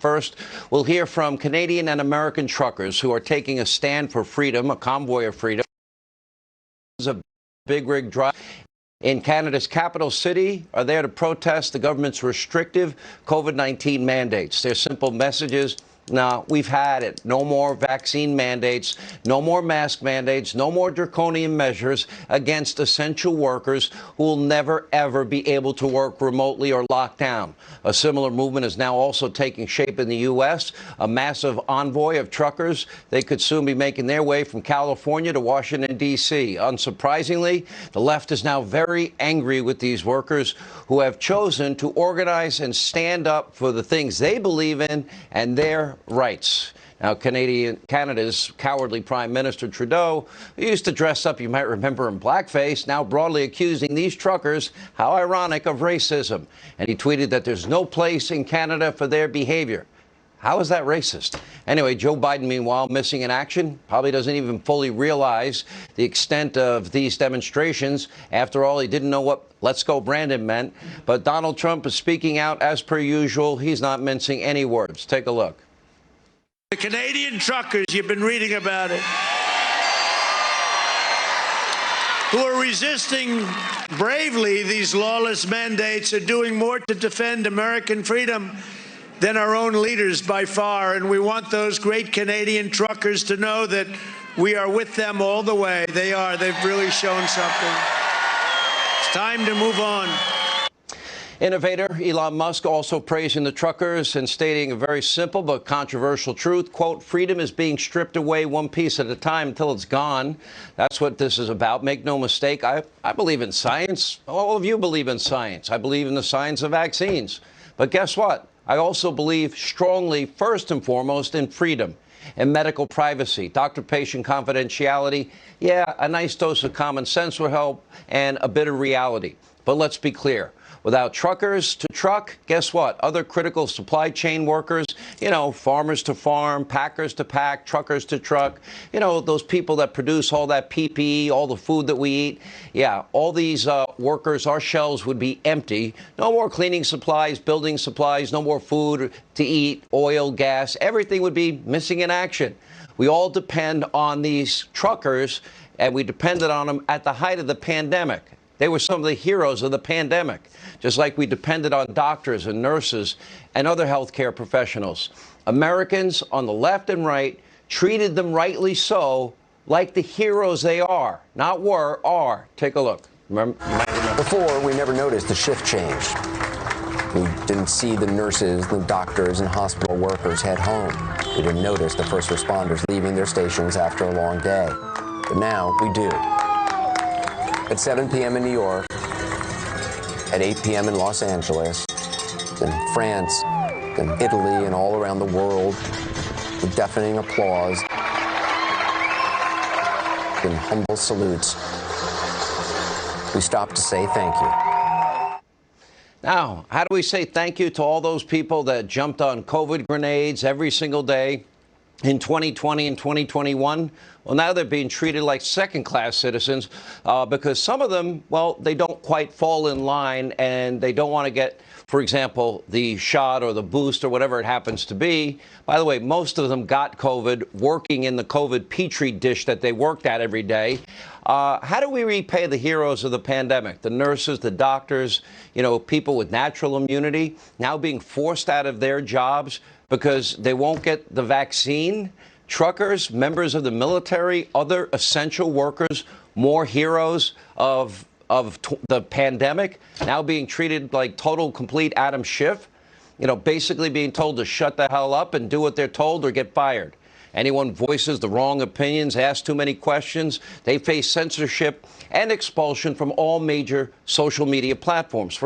First, we'll hear from Canadian and American truckers who are taking a stand for freedom, a convoy of freedom. A big rig drive in Canada's capital city are there to protest the government's restrictive COVID-19 mandates. Their simple messages: no, we've had it. No more vaccine mandates, no more mask mandates, no more draconian measures against essential workers who will never, ever be able to work remotely or locked down. A similar movement is now also taking shape in the U.S., a massive envoy of truckers. They could soon be making their way from California to Washington, D.C. Unsurprisingly, the left is now very angry with these workers who have chosen to organize and stand up for the things they believe in and their rights. Now, Canada's cowardly Prime Minister Trudeau, who used to dress up, you might remember, in blackface, now broadly accusing these truckers, how ironic, of racism. And he tweeted that there's no place in Canada for their behavior. How is that racist? Anyway, Joe Biden, meanwhile, missing in action, probably doesn't even fully realize the extent of these demonstrations. After all, he didn't know what "Let's go Brandon" meant. But Donald Trump is speaking out as per usual. He's not mincing any words. Take a look. The Canadian truckers, you've been reading about it, who are resisting bravely these lawless mandates, are doing more to defend American freedom than our own leaders by far. And we want those great Canadian truckers to know that we are with them all the way. They are. They've really shown something. It's time to move on. Innovator Elon Musk also praising the truckers and stating a very simple but controversial truth. Quote, freedom is being stripped away one piece at a time until it's gone. That's what this is about. Make no mistake, I believe in science. All of you believe in science. I believe in the science of vaccines. But guess what? I also believe strongly, first and foremost, in freedom and medical privacy, doctor-patient confidentiality. Yeah, a nice dose of common sense will help, and a bit of reality. But let's be clear. Without truckers to truck, guess what? Other critical supply chain workers, farmers to farm, packers to pack, truckers to truck, those people that produce all that PPE, all the food that we eat. Yeah, all these workers, our shelves would be empty. No more cleaning supplies, building supplies, no more food to eat, oil, gas. Everything would be missing in action. We all depend on these truckers, and we depended on them at the height of the pandemic. They were some of the heroes of the pandemic, just like we depended on doctors and nurses and other healthcare professionals. Americans on the left and right treated them, rightly so, like the heroes they are, not were, are. Take a look. Remember? Before, we never noticed the shift change. We didn't see the nurses, the doctors, and hospital workers head home. We didn't notice the first responders leaving their stations after a long day. But now we do. At 7 p.m. in New York, at 8 p.m. in Los Angeles, then France, then Italy, and all around the world, with deafening applause and humble salutes, we stop to say thank you. Now, how do we say thank you to all those people that jumped on COVID grenades every single day in 2020 and 2021? Well, now they're being treated like second-class citizens because some of them, well, they don't quite fall in line and they don't want to get, for example, the shot or the boost or whatever it happens to be. By the way, most of them got COVID working in the COVID petri dish that they worked at every day. How do we repay the heroes of the pandemic? The nurses, the doctors, people with natural immunity now being forced out of their jobs because they won't get the vaccine. Truckers, members of the military, other essential workers, more heroes of the pandemic, now being treated like total, complete Adam Schiff, basically being told to shut the hell up and do what they're told or get fired. Anyone voices the wrong opinions, asks too many questions, they face censorship and expulsion from all major social media platforms.